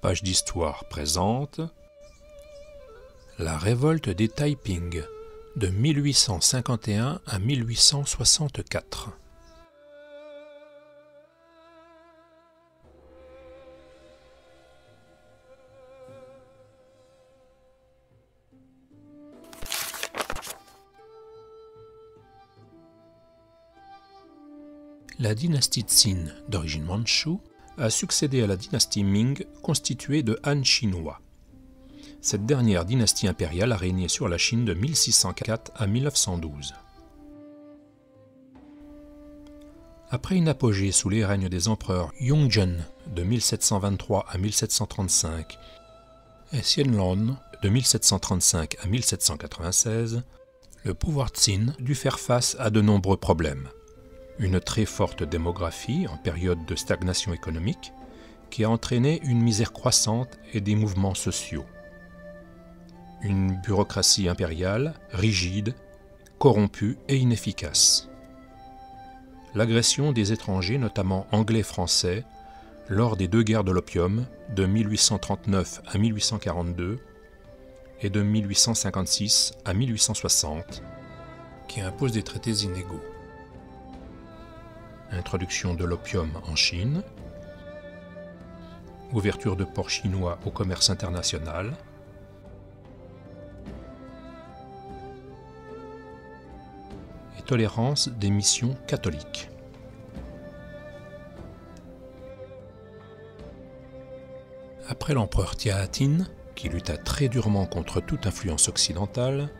Page d'histoire présente la révolte des Taiping de 1851 à 1864. La dynastie Qin, d'origine mandchoue, a succédé à la dynastie Ming, constituée de Han chinois. Cette dernière dynastie impériale a régné sur la Chine de 1604 à 1912. Après une apogée sous les règnes des empereurs Yongzheng de 1723 à 1735 et Xianlong de 1735 à 1796, le pouvoir Qin dut faire face à de nombreux problèmes. Une très forte démographie en période de stagnation économique qui a entraîné une misère croissante et des mouvements sociaux. Une bureaucratie impériale rigide, corrompue et inefficace. L'agression des étrangers, notamment anglais-français, lors des deux guerres de l'opium de 1839 à 1842 et de 1856 à 1860, qui impose des traités inégaux. Introduction de l'opium en Chine, ouverture de ports chinois au commerce international, et tolérance des missions catholiques. Après l'empereur Tianhe, qui lutta très durement contre toute influence occidentale,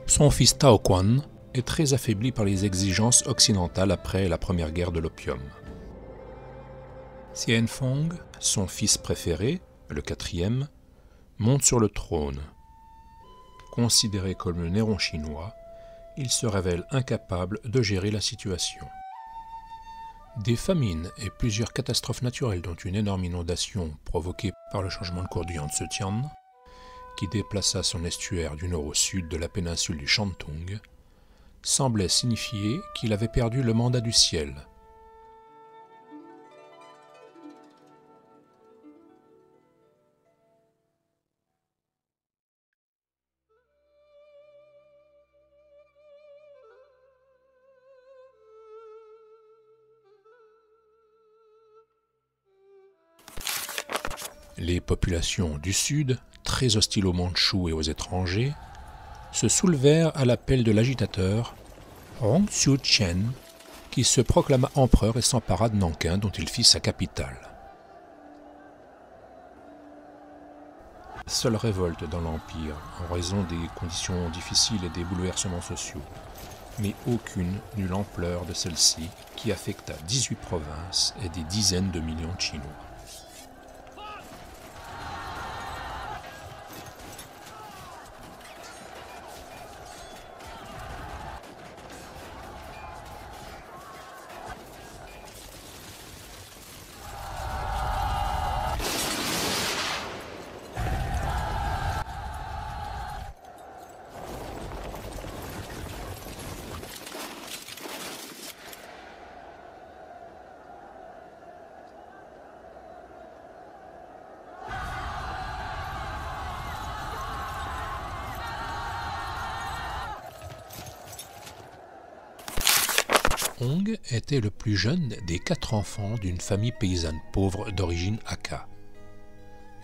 son fils Taoquan est très affaibli par les exigences occidentales après la première guerre de l'opium. Xianfeng, son fils préféré, le quatrième, monte sur le trône. Considéré comme le Néron chinois, il se révèle incapable de gérer la situation. Des famines et plusieurs catastrophes naturelles, dont une énorme inondation provoquée par le changement de cours du Yangtze-Kiang, qui déplaça son estuaire du nord au sud de la péninsule du Shantung, semblait signifier qu'il avait perdu le mandat du ciel. Les populations du sud, très hostiles aux Mandchous et aux étrangers, se soulevèrent à l'appel de l'agitateur Hong Xiuqian, qui se proclama empereur et s'empara de Nankin, dont il fit sa capitale. Seule révolte dans l'Empire, en raison des conditions difficiles et des bouleversements sociaux, mais aucune n'eut l'ampleur de celle-ci, qui affecta 18 provinces et des dizaines de millions de Chinois. Hong était le plus jeune des 4 enfants d'une famille paysanne pauvre d'origine Hakka.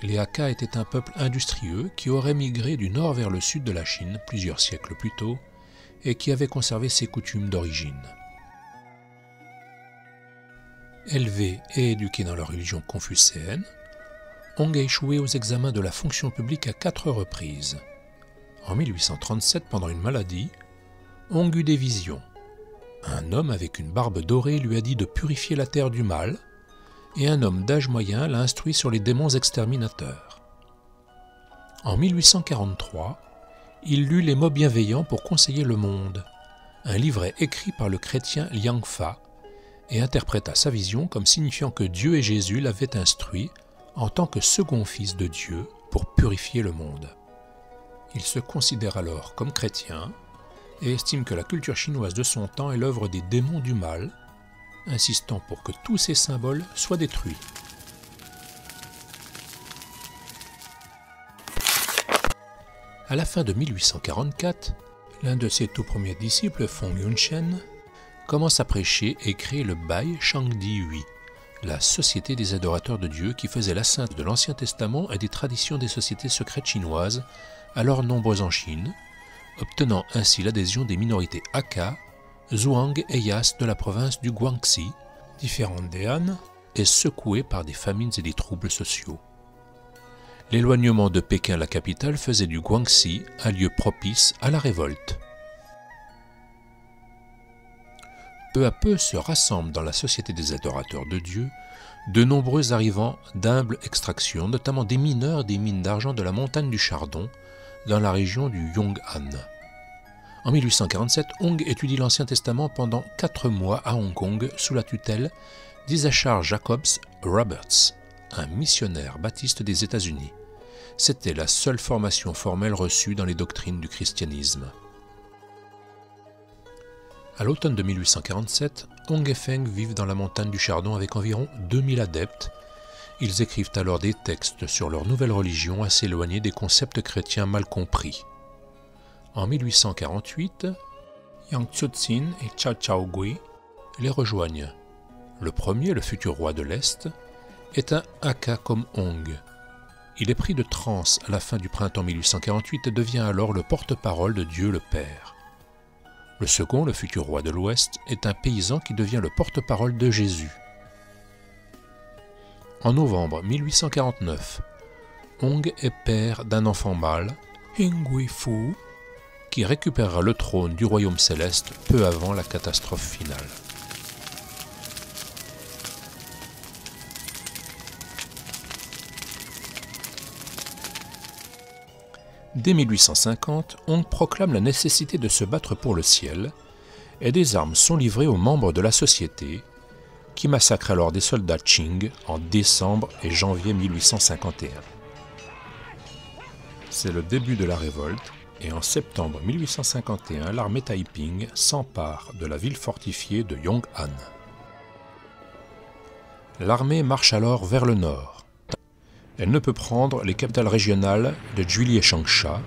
Les Hakka étaient un peuple industrieux qui aurait migré du nord vers le sud de la Chine plusieurs siècles plus tôt et qui avait conservé ses coutumes d'origine. Élevé et éduqué dans la religion confucéenne, Hong a échoué aux examens de la fonction publique à 4 reprises. En 1837, pendant une maladie, Hong eut des visions. Un homme avec une barbe dorée lui a dit de purifier la terre du mal, et un homme d'âge moyen l'a instruit sur les démons exterminateurs. En 1843, il lut Les mots bienveillants pour conseiller le monde, un livret écrit par le chrétien Liang Fa, et interpréta sa vision comme signifiant que Dieu et Jésus l'avaient instruit en tant que second fils de Dieu pour purifier le monde. Il se considère alors comme chrétien, et estime que la culture chinoise de son temps est l'œuvre des démons du mal, insistant pour que tous ces symboles soient détruits. À la fin de 1844, l'un de ses tout premiers disciples, Fong Yun-chen, commence à prêcher et crée le Bai Shangdi Hui, la Société des adorateurs de Dieu qui faisait la synthèse de l'Ancien Testament et des traditions des sociétés secrètes chinoises, alors nombreuses en Chine, obtenant ainsi l'adhésion des minorités Hakka, Zhuang et Yas de la province du Guangxi, différentes des Han, et secouée par des famines et des troubles sociaux. L'éloignement de Pékin, la capitale, faisait du Guangxi un lieu propice à la révolte. Peu à peu se rassemblent dans la Société des adorateurs de Dieu de nombreux arrivants d'humble extraction, notamment des mineurs des mines d'argent de la montagne du Chardon, dans la région du Yong'an. En 1847, Hong étudie l'Ancien Testament pendant 4 mois à Hong Kong sous la tutelle d'Isachar Jacobs Roberts, un missionnaire baptiste des États-Unis. C'était la seule formation formelle reçue dans les doctrines du christianisme. À l'automne de 1847, Hong et Feng vivent dans la montagne du Chardon avec environ 2000 adeptes. Ils écrivent alors des textes sur leur nouvelle religion assez éloignée des concepts chrétiens mal compris. En 1848, Yang Tzu-Tsin et Cha Chaogui les rejoignent. Le premier, le futur roi de l'Est, est un Hakka comme Hong. Il est pris de transe à la fin du printemps 1848 et devient alors le porte-parole de Dieu le Père. Le second, le futur roi de l'Ouest, est un paysan qui devient le porte-parole de Jésus. En novembre 1849, Hong est père d'un enfant mâle, Hingui Fu, qui récupérera le trône du royaume céleste peu avant la catastrophe finale. Dès 1850, Hong proclame la nécessité de se battre pour le ciel et des armes sont livrées aux membres de la société qui massacrent alors des soldats Qing en décembre et janvier 1851. C'est le début de la révolte et en septembre 1851, l'armée Taiping s'empare de la ville fortifiée de Yong'an. L'armée marche alors vers le nord. Elle ne peut prendre les capitales régionales de Juili et Changsha,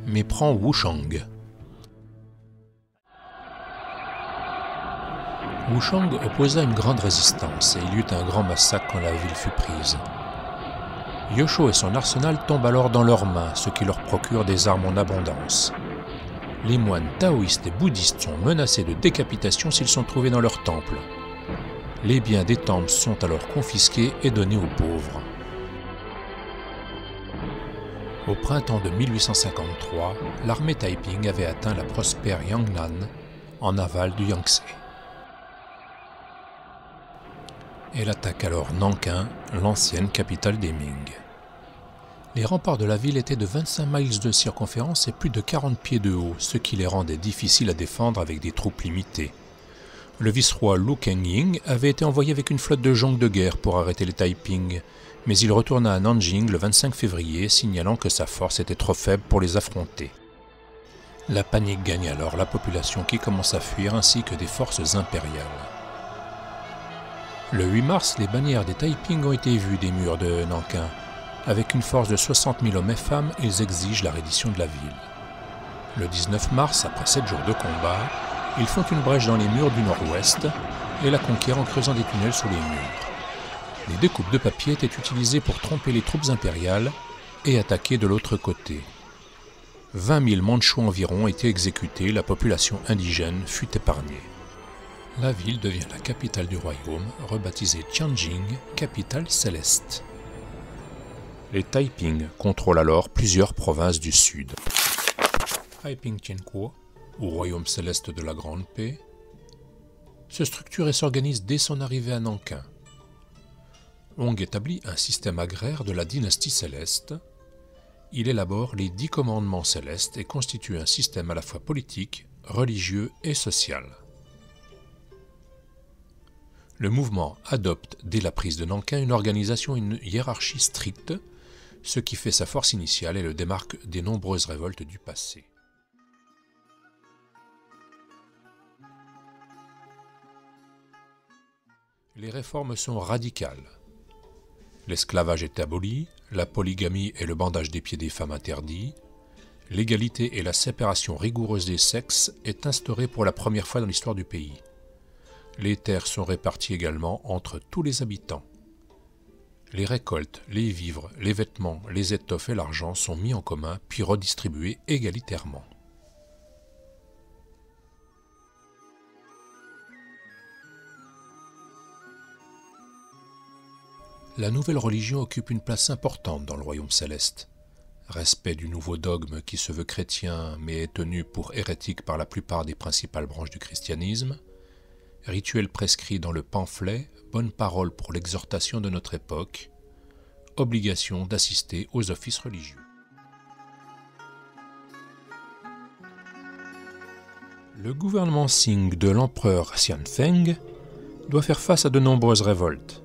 mais prend Wuchang. Wuchang opposa une grande résistance et il y eut un grand massacre quand la ville fut prise. Yosho et son arsenal tombent alors dans leurs mains, ce qui leur procure des armes en abondance. Les moines taoïstes et bouddhistes sont menacés de décapitation s'ils sont trouvés dans leur temple. Les biens des temples sont alors confisqués et donnés aux pauvres. Au printemps de 1853, l'armée Taiping avait atteint la prospère Yangnan, en aval du Yangtze. Elle attaque alors Nankin, l'ancienne capitale des Ming. Les remparts de la ville étaient de 25 miles de circonférence et plus de 40 pieds de haut, ce qui les rendait difficiles à défendre avec des troupes limitées. Le vice-roi Lu Kengying avait été envoyé avec une flotte de jonques de guerre pour arrêter les Taiping, mais il retourna à Nanjing le 25 février, signalant que sa force était trop faible pour les affronter. La panique gagne alors la population qui commence à fuir ainsi que des forces impériales. Le 8 mars, les bannières des Taiping ont été vues des murs de Nankin. Avec une force de 60 000 hommes et femmes, ils exigent la reddition de la ville. Le 19 mars, après 7 jours de combat, ils font une brèche dans les murs du nord-ouest et la conquièrent en creusant des tunnels sous les murs. Les découpes de papier étaient utilisées pour tromper les troupes impériales et attaquer de l'autre côté. 20 000 Mandchous environ étaient exécutés, la population indigène fut épargnée. La ville devient la capitale du royaume, rebaptisée Tianjin, capitale céleste. Les Taiping contrôlent alors plusieurs provinces du sud. Taiping Tiankuo, ou royaume céleste de la Grande Paix, se structure et s'organise dès son arrivée à Nankin. Hong établit un système agraire de la dynastie céleste. Il élabore les 10 commandements célestes et constitue un système à la fois politique, religieux et social. Le mouvement adopte dès la prise de Nankin une organisation et une hiérarchie stricte, ce qui fait sa force initiale et le démarque des nombreuses révoltes du passé. Les réformes sont radicales. L'esclavage est aboli, la polygamie et le bandage des pieds des femmes interdits, l'égalité et la séparation rigoureuse des sexes est instaurée pour la première fois dans l'histoire du pays. Les terres sont réparties également entre tous les habitants. Les récoltes, les vivres, les vêtements, les étoffes et l'argent sont mis en commun puis redistribués égalitairement. La nouvelle religion occupe une place importante dans le royaume céleste. Respect du nouveau dogme qui se veut chrétien mais est tenu pour hérétique par la plupart des principales branches du christianisme, rituels prescrits dans le pamphlet, bonne parole pour l'exhortation de notre époque, obligation d'assister aux offices religieux. Le gouvernement Qing de l'empereur Xianfeng doit faire face à de nombreuses révoltes.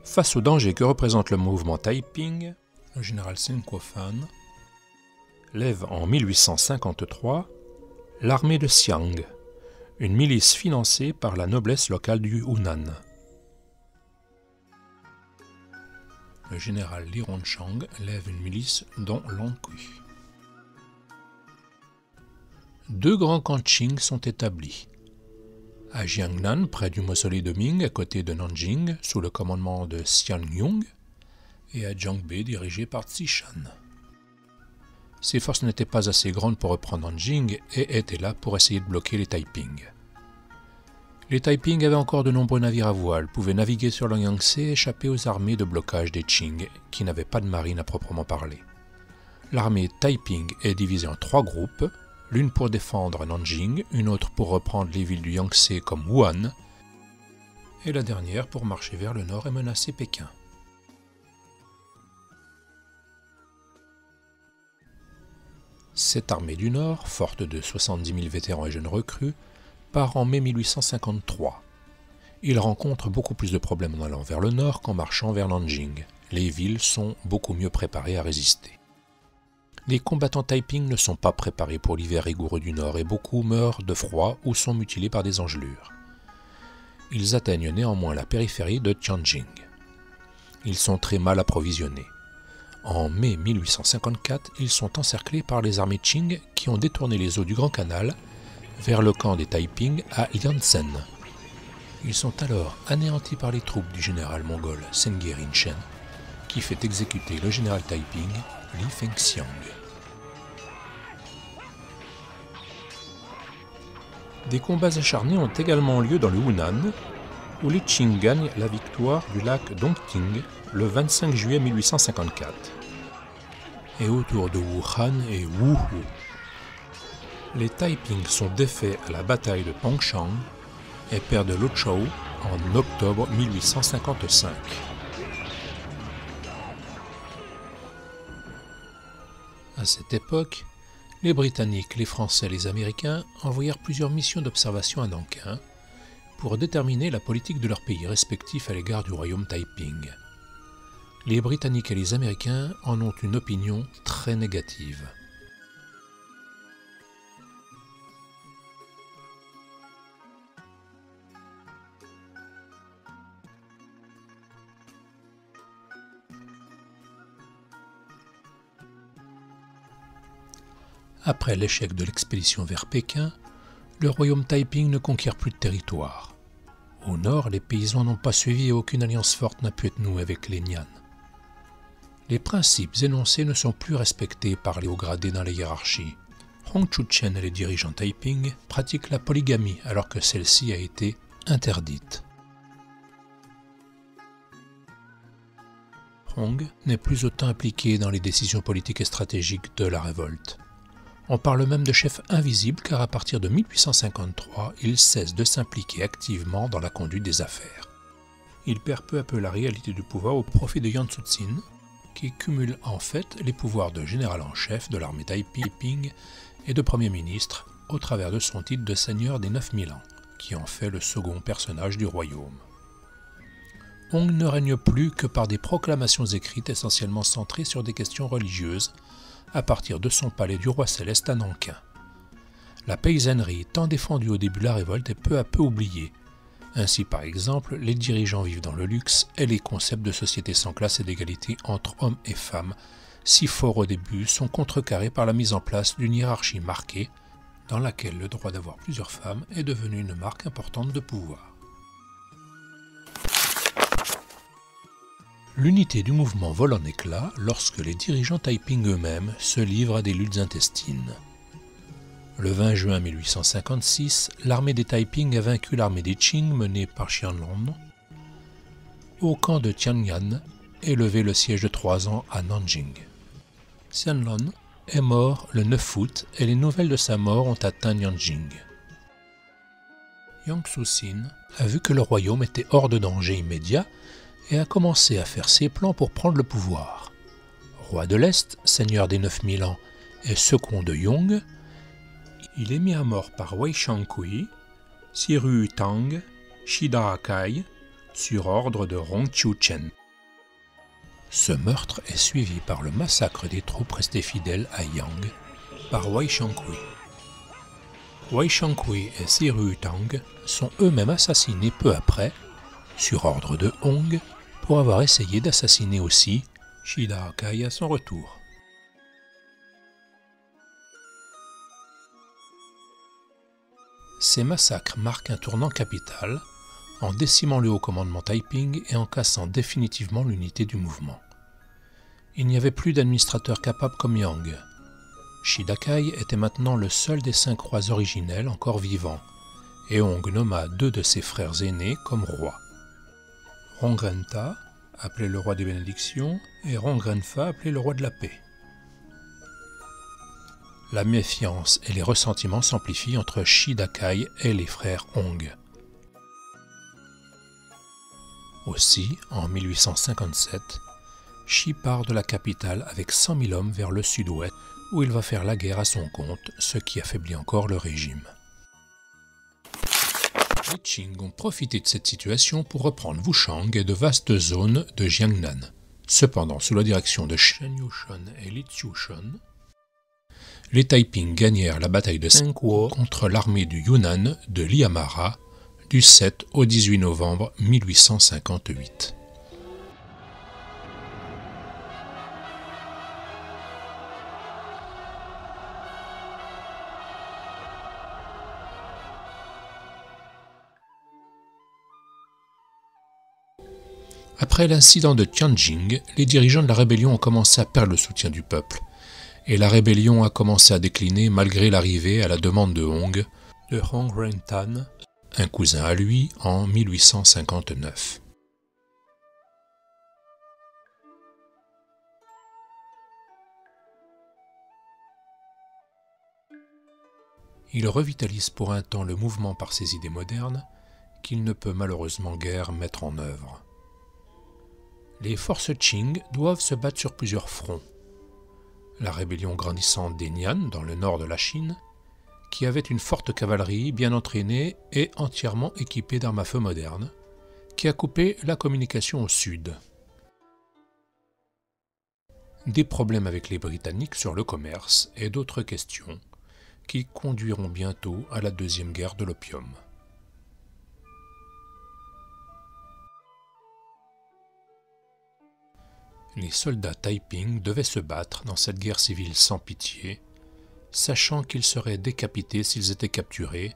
Face au danger que représente le mouvement Taiping, le général Sun Quanfan lève en 1853 l'armée de Xiang, une milice financée par la noblesse locale du Hunan. Le général Li Ronchang lève une milice dont Longqu. Deux grands camps Qing sont établis. À Jiangnan, près du mausolée de Ming, à côté de Nanjing, sous le commandement de Xian Yong, et à Jiangbei, dirigé par Zishan. Ces forces n'étaient pas assez grandes pour reprendre Nanjing et étaient là pour essayer de bloquer les Taiping. Les Taiping avaient encore de nombreux navires à voile, pouvaient naviguer sur le Yangtze et échapper aux armées de blocage des Qing, qui n'avaient pas de marine à proprement parler. L'armée Taiping est divisée en trois groupes, l'une pour défendre Nanjing, une autre pour reprendre les villes du Yangtze comme Wuhan, et la dernière pour marcher vers le nord et menacer Pékin. Cette armée du Nord, forte de 70 000 vétérans et jeunes recrues, part en mai 1853. Il rencontre beaucoup plus de problèmes en allant vers le nord qu'en marchant vers Nanjing. Les villes sont beaucoup mieux préparées à résister. Les combattants Taiping ne sont pas préparés pour l'hiver rigoureux du nord et beaucoup meurent de froid ou sont mutilés par des engelures. Ils atteignent néanmoins la périphérie de Tianjin. Ils sont très mal approvisionnés. En mai 1854, ils sont encerclés par les armées Qing qui ont détourné les eaux du Grand Canal vers le camp des Taiping à Lianzhen. Ils sont alors anéantis par les troupes du général mongol Sengye Rinchen, qui fait exécuter le général Taiping, Li Fengxiang. Des combats acharnés ont également lieu dans le Hunan, où les Qing gagnent la victoire du lac Dongting le 25 juillet 1854, et autour de Wuhan et Wuhu. Les Taiping sont défaits à la bataille de Tongshan et perdent Luchou en octobre 1855. À cette époque, les Britanniques, les Français et les Américains envoyèrent plusieurs missions d'observation à Nankin pour déterminer la politique de leurs pays respectifs à l'égard du royaume Taiping. Les Britanniques et les Américains en ont une opinion très négative. Après l'échec de l'expédition vers Pékin, le royaume Taiping ne conquiert plus de territoire. Au nord, les paysans n'ont pas suivi et aucune alliance forte n'a pu être nouée avec les Nian. Les principes énoncés ne sont plus respectés par les hauts gradés dans la hiérarchie. Hong Chu-chen et les dirigeants Taiping pratiquent la polygamie alors que celle-ci a été interdite. Hong n'est plus autant impliqué dans les décisions politiques et stratégiques de la révolte. On parle même de chef invisible car à partir de 1853, il cesse de s'impliquer activement dans la conduite des affaires. Il perd peu à peu la réalité du pouvoir au profit de Yan Tzu-ts'in, qui cumule en fait les pouvoirs de général en chef de l'armée Taiping et de Premier ministre au travers de son titre de seigneur des 9000 ans, qui en fait le second personnage du royaume. Hong ne règne plus que par des proclamations écrites essentiellement centrées sur des questions religieuses, à partir de son palais du roi céleste à Nankin. La paysannerie, tant défendue au début de la révolte, est peu à peu oubliée. Ainsi par exemple, les dirigeants vivent dans le luxe et les concepts de société sans classe et d'égalité entre hommes et femmes, si forts au début, sont contrecarrés par la mise en place d'une hiérarchie marquée, dans laquelle le droit d'avoir plusieurs femmes est devenu une marque importante de pouvoir. L'unité du mouvement vole en éclats lorsque les dirigeants Taiping eux-mêmes se livrent à des luttes intestines. Le 20 juin 1856, l'armée des Taiping a vaincu l'armée des Qing menée par Qianlong au camp de Tian'an et levé le siège de 3 ans à Nanjing. Qianlong est mort le 9 août et les nouvelles de sa mort ont atteint Nanjing. Yang Cixin a vu que le royaume était hors de danger immédiat et a commencé à faire ses plans pour prendre le pouvoir. Roi de l'Est, seigneur des 9000 ans et second de Yong, il est mis à mort par Wei Shankui, Siru Tang, Shida Akai, sur ordre de Rong Qiuchen. Ce meurtre est suivi par le massacre des troupes restées fidèles à Yang par Wei Shankui. Wei Shankui et Siru Tang sont eux-mêmes assassinés peu après, sur ordre de Hong, pour avoir essayé d'assassiner aussi Shida Akai à son retour. Ces massacres marquent un tournant capital en décimant le haut commandement Taiping et en cassant définitivement l'unité du mouvement. Il n'y avait plus d'administrateur capable comme Yang. Shida Akai était maintenant le seul des 5 rois originels encore vivants, et Hong nomma 2 de ses frères aînés comme rois. Rongrenta, appelé le roi des bénédictions, et Rongrenfa, appelé le roi de la paix. La méfiance et les ressentiments s'amplifient entre Shida Akai et les frères Hong. Aussi, en 1857, Shi part de la capitale avec 100 000 hommes vers le sud-ouest, où il va faire la guerre à son compte, ce qui affaiblit encore le régime. Les Qing ont profité de cette situation pour reprendre Wuchang et de vastes zones de Jiangnan. Cependant, sous la direction de Shen Yushun et Li Qiushun, les Taiping gagnèrent la bataille de Sengguo contre l'armée du Yunnan de Liamara du 7 au 18 novembre 1858. Après l'incident de Tianjin, les dirigeants de la rébellion ont commencé à perdre le soutien du peuple, et la rébellion a commencé à décliner malgré l'arrivée à la demande de Hong de Hong Rentan, un cousin à lui, en 1859. Il revitalise pour un temps le mouvement par ses idées modernes, qu'il ne peut malheureusement guère mettre en œuvre. Les forces Qing doivent se battre sur plusieurs fronts. La rébellion grandissante des Nian dans le nord de la Chine, qui avait une forte cavalerie bien entraînée et entièrement équipée d'armes à feu modernes, qui a coupé la communication au sud. Des problèmes avec les Britanniques sur le commerce et d'autres questions qui conduiront bientôt à la deuxième guerre de l'opium. Les soldats Taiping devaient se battre dans cette guerre civile sans pitié, sachant qu'ils seraient décapités s'ils étaient capturés,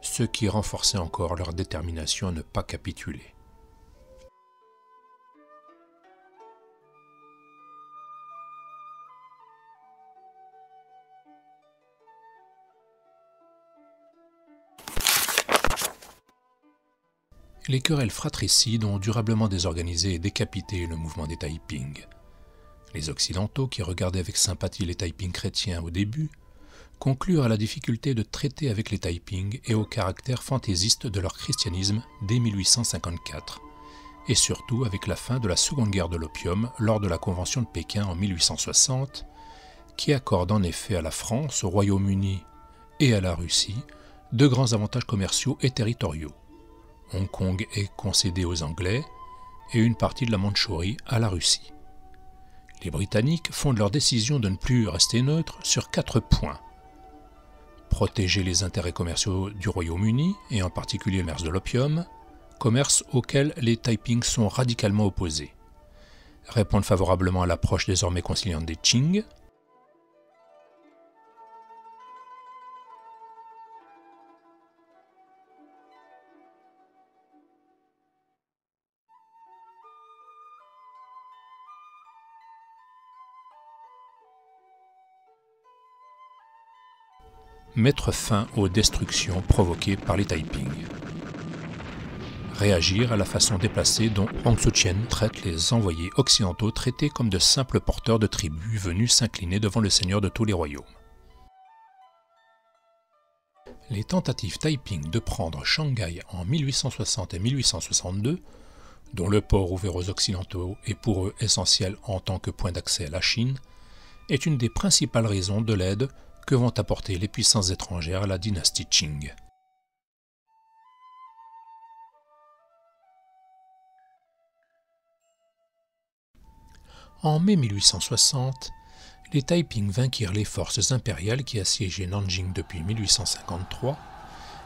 ce qui renforçait encore leur détermination à ne pas capituler. Les querelles fratricides ont durablement désorganisé et décapité le mouvement des Taiping. Les Occidentaux, qui regardaient avec sympathie les Taiping chrétiens au début, conclurent à la difficulté de traiter avec les Taiping et au caractère fantaisiste de leur christianisme dès 1854, et surtout avec la fin de la Seconde Guerre de l'opium lors de la Convention de Pékin en 1860, qui accorde en effet à la France, au Royaume-Uni et à la Russie de grands avantages commerciaux et territoriaux. Hong Kong est concédé aux Anglais et une partie de la Mandchourie à la Russie. Les Britanniques fondent leur décision de ne plus rester neutres sur 4 points. Protéger les intérêts commerciaux du Royaume-Uni, et en particulier le commerce de l'opium, commerce auquel les Taiping sont radicalement opposés. Répondent favorablement à l'approche désormais conciliante des Qing. Mettre fin aux destructions provoquées par les Taiping. Réagir à la façon déplacée dont Hong Xiuqian traite les envoyés occidentaux traités comme de simples porteurs de tribus venus s'incliner devant le seigneur de tous les royaumes. Les tentatives Taiping de prendre Shanghai en 1860 et 1862, dont le port ouvert aux Occidentaux est pour eux essentiel en tant que point d'accès à la Chine, est une des principales raisons de l'aide que vont apporter les puissances étrangères à la dynastie Qing. En mai 1860, les Taiping vainquirent les forces impériales qui assiégeaient Nanjing depuis 1853,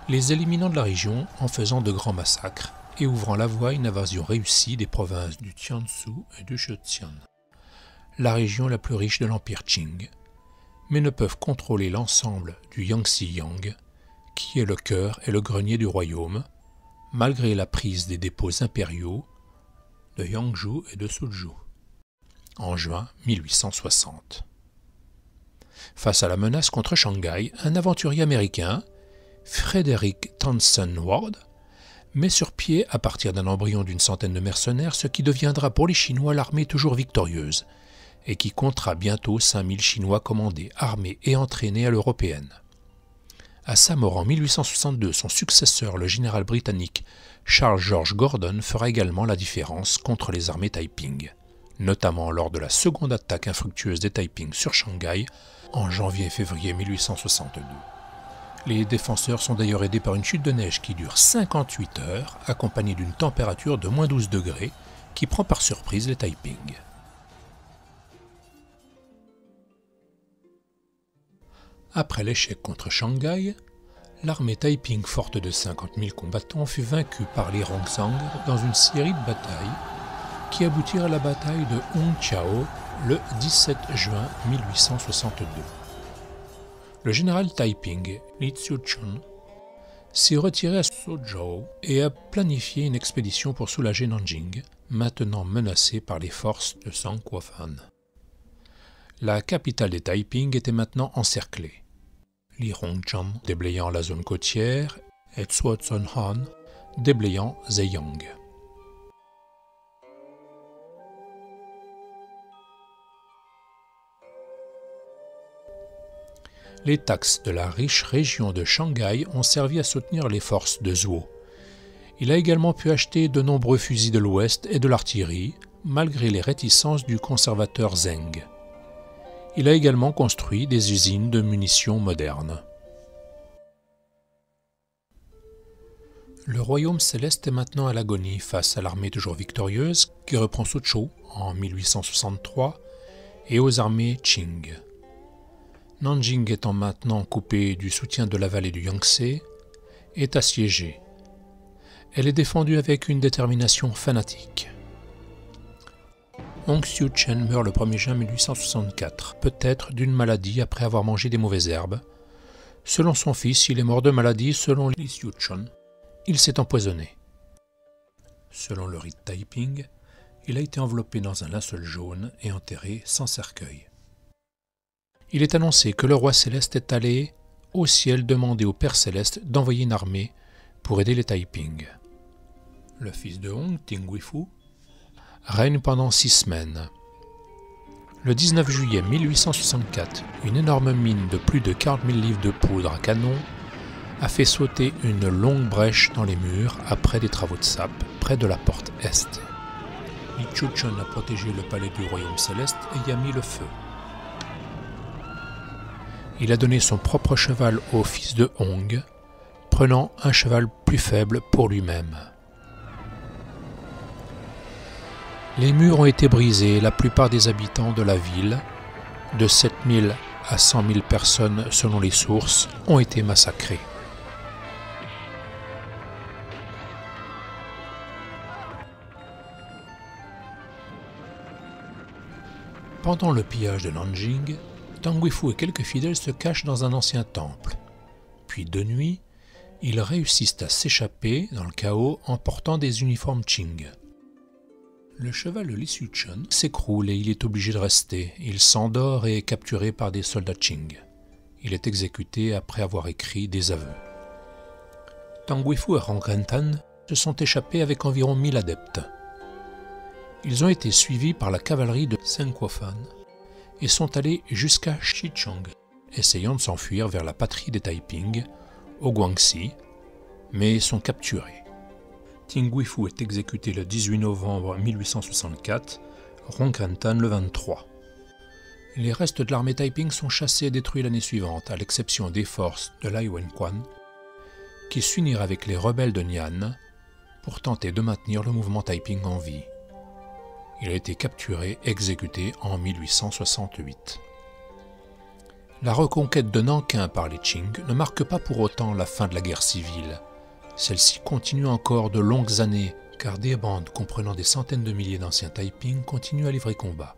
les éliminant de la région en faisant de grands massacres et ouvrant la voie à une invasion réussie des provinces du Jiangsu et du Zhejiang, la région la plus riche de l'empire Qing, mais ne peuvent contrôler l'ensemble du Yangtze-Yang, qui est le cœur et le grenier du royaume, malgré la prise des dépôts impériaux de Yangzhou et de Suzhou, en juin 1860. Face à la menace contre Shanghai, un aventurier américain, Frederick Townsend Ward, met sur pied, à partir d'un embryon d'une centaine de mercenaires, ce qui deviendra pour les Chinois l'armée toujours victorieuse, et qui comptera bientôt 5000 Chinois commandés, armés et entraînés à l'européenne. À sa mort en 1862, son successeur, le général britannique Charles George Gordon, fera également la différence contre les armées Taiping, notamment lors de la seconde attaque infructueuse des Taiping sur Shanghai en janvier et février 1862. Les défenseurs sont d'ailleurs aidés par une chute de neige qui dure 58 heures, accompagnée d'une température de moins 12 degrés, qui prend par surprise les Taiping. Après l'échec contre Shanghai, l'armée Taiping forte de 50 000 combattants fut vaincue par les Rongzhang dans une série de batailles qui aboutirent à la bataille de Hongqiao le 17 juin 1862. Le général Taiping, Li Ziuchun, s'est retiré à Suzhou et a planifié une expédition pour soulager Nanjing, maintenant menacée par les forces de Zhang Guofan. La capitale des Taiping était maintenant encerclée. Li Hongzhang déblayant la zone côtière et Zhuo Zhenhan déblayant Zhejiang. Les taxes de la riche région de Shanghai ont servi à soutenir les forces de Zhuo. Il a également pu acheter de nombreux fusils de l'Ouest et de l'artillerie, malgré les réticences du conservateur Zheng. Il a également construit des usines de munitions modernes. Le royaume céleste est maintenant à l'agonie face à l'armée toujours victorieuse qui reprend Suzhou en 1863 et aux armées Qing. Nanjing étant maintenant coupée du soutien de la vallée du Yangtze, est assiégée. Elle est défendue avec une détermination fanatique. Hong Xiuqian meurt le 1er juin 1864, peut-être d'une maladie après avoir mangé des mauvaises herbes. Selon son fils, il est mort de maladie, selon Li Ziuchun, il s'est empoisonné. Selon le rite Taiping, il a été enveloppé dans un linceul jaune et enterré sans cercueil. Il est annoncé que le roi céleste est allé au ciel demander au Père céleste d'envoyer une armée pour aider les Taiping. Le fils de Hong, Tingguifu, règne pendant 6 semaines. Le 19 juillet 1864, une énorme mine de plus de 40 000 livres de poudre à canon a fait sauter une longue brèche dans les murs après des travaux de sape près de la porte est. Li Ziuchun a protégé le palais du royaume céleste et y a mis le feu. Il a donné son propre cheval au fils de Hong, prenant un cheval plus faible pour lui-même. Les murs ont été brisés et la plupart des habitants de la ville, de 7 000 à 100 000 personnes selon les sources, ont été massacrés. Pendant le pillage de Nanjing, Tang Guifu et quelques fidèles se cachent dans un ancien temple. Puis de nuit, ils réussissent à s'échapper dans le chaos en portant des uniformes Qing. Le cheval de Li Xuchen s'écroule et il est obligé de rester. Il s'endort et est capturé par des soldats Qing. Il est exécuté après avoir écrit des aveux. Tang Guifu et Rong Rentan se sont échappés avec environ 1000 adeptes. Ils ont été suivis par la cavalerie de Zheng Guofan et sont allés jusqu'à Xichang, essayant de s'enfuir vers la patrie des Taiping, au Guangxi, mais sont capturés. Tang Guifu est exécuté le 18 novembre 1864, Rong Rentan le 23. Les restes de l'armée Taiping sont chassés et détruits l'année suivante, à l'exception des forces de Lai Wenquan, qui s'unirent avec les rebelles de Nian pour tenter de maintenir le mouvement Taiping en vie. Il a été capturé, exécuté en 1868. La reconquête de Nankin par les Qing ne marque pas pour autant la fin de la guerre civile. Celle-ci continue encore de longues années, car des bandes comprenant des centaines de milliers d'anciens Taiping continuent à livrer combat.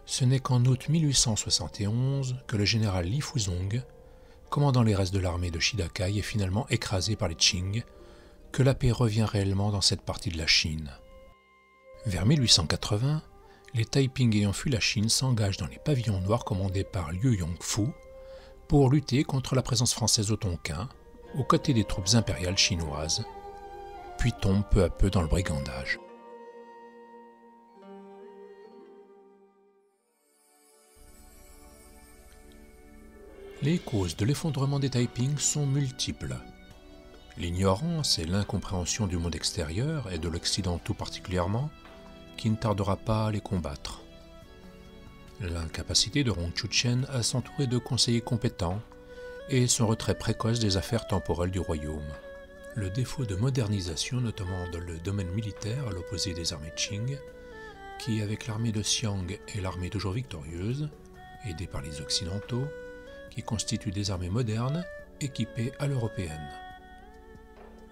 Ce n'est qu'en août 1871 que le général Li Fuzong, commandant les restes de l'armée de Shidakai, est finalement écrasé par les Qing, que la paix revient réellement dans cette partie de la Chine. Vers 1880, les Taiping ayant fui la Chine s'engagent dans les pavillons noirs commandés par Liu Yongfu pour lutter contre la présence française au Tonkin, aux côtés des troupes impériales chinoises, puis tombent peu à peu dans le brigandage. Les causes de l'effondrement des Taiping sont multiples. L'ignorance et l'incompréhension du monde extérieur, et de l'Occident tout particulièrement, qui ne tardera pas à les combattre. L'incapacité de Rong Chuchen à s'entourer de conseillers compétents et son retrait précoce des affaires temporelles du royaume. Le défaut de modernisation, notamment dans le domaine militaire, à l'opposé des armées Qing, qui, avec l'armée de Xiang et l'armée toujours victorieuse, aidée par les Occidentaux, qui constituent des armées modernes équipées à l'européenne.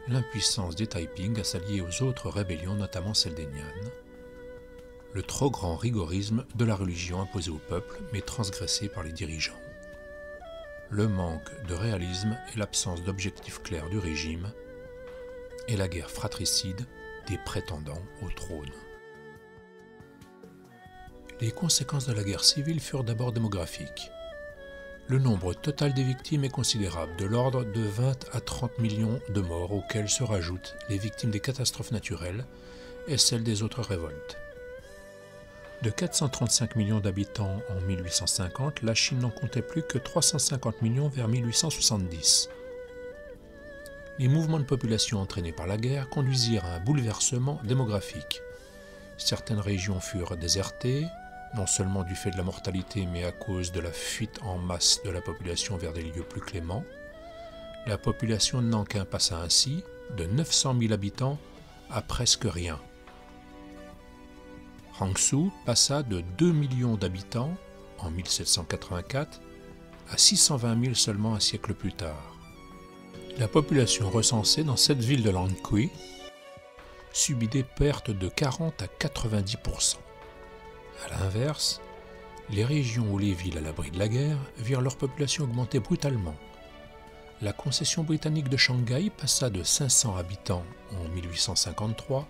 L'impuissance des Taiping à s'allier aux autres rébellions, notamment celle des Nian. Le trop grand rigorisme de la religion imposée au peuple, mais transgressée par les dirigeants. Le manque de réalisme et l'absence d'objectifs clairs du régime, et la guerre fratricide des prétendants au trône. Les conséquences de la guerre civile furent d'abord démographiques. Le nombre total des victimes est considérable, de l'ordre de 20 à 30 millions de morts, auxquels se rajoutent les victimes des catastrophes naturelles et celles des autres révoltes. De 435 millions d'habitants en 1850, la Chine n'en comptait plus que 350 millions vers 1870. Les mouvements de population entraînés par la guerre conduisirent à un bouleversement démographique. Certaines régions furent désertées, non seulement du fait de la mortalité, mais à cause de la fuite en masse de la population vers des lieux plus cléments. La population de Nankin passa ainsi de 900 000 habitants à presque rien. Hangzhou passa de 2 millions d'habitants en 1784 à 620 000 seulement un siècle plus tard. La population recensée dans cette ville de Langqi subit des pertes de 40 à 90%. A l'inverse, les régions ou les villes à l'abri de la guerre virent leur population augmenter brutalement. La concession britannique de Shanghai passa de 500 habitants en 1853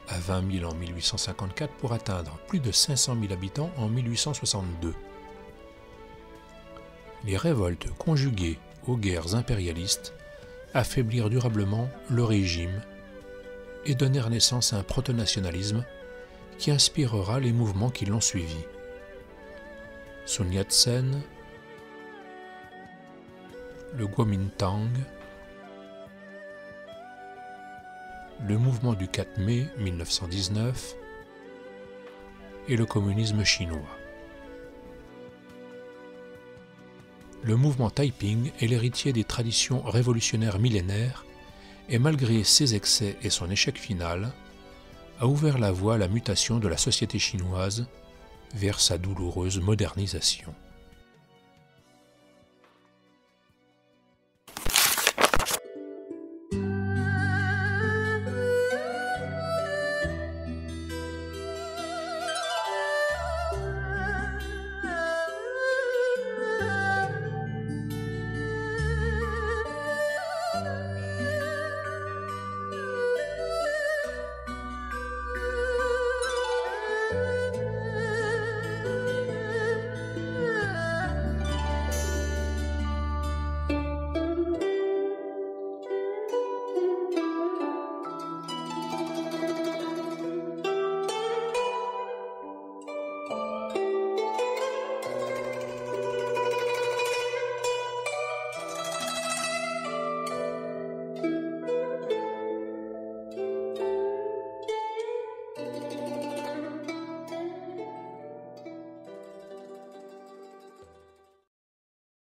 à 20 000 en 1854 pour atteindre plus de 500 000 habitants en 1862. Les révoltes conjuguées aux guerres impérialistes affaiblirent durablement le régime et donnèrent naissance à un proto-nationalisme qui inspirera les mouvements qui l'ont suivi. Sun Yat-sen, le Kuomintang, le mouvement du 4 mai 1919 et le communisme chinois. Le mouvement Taiping est l'héritier des traditions révolutionnaires millénaires et malgré ses excès et son échec final, a ouvert la voie à la mutation de la société chinoise vers sa douloureuse modernisation.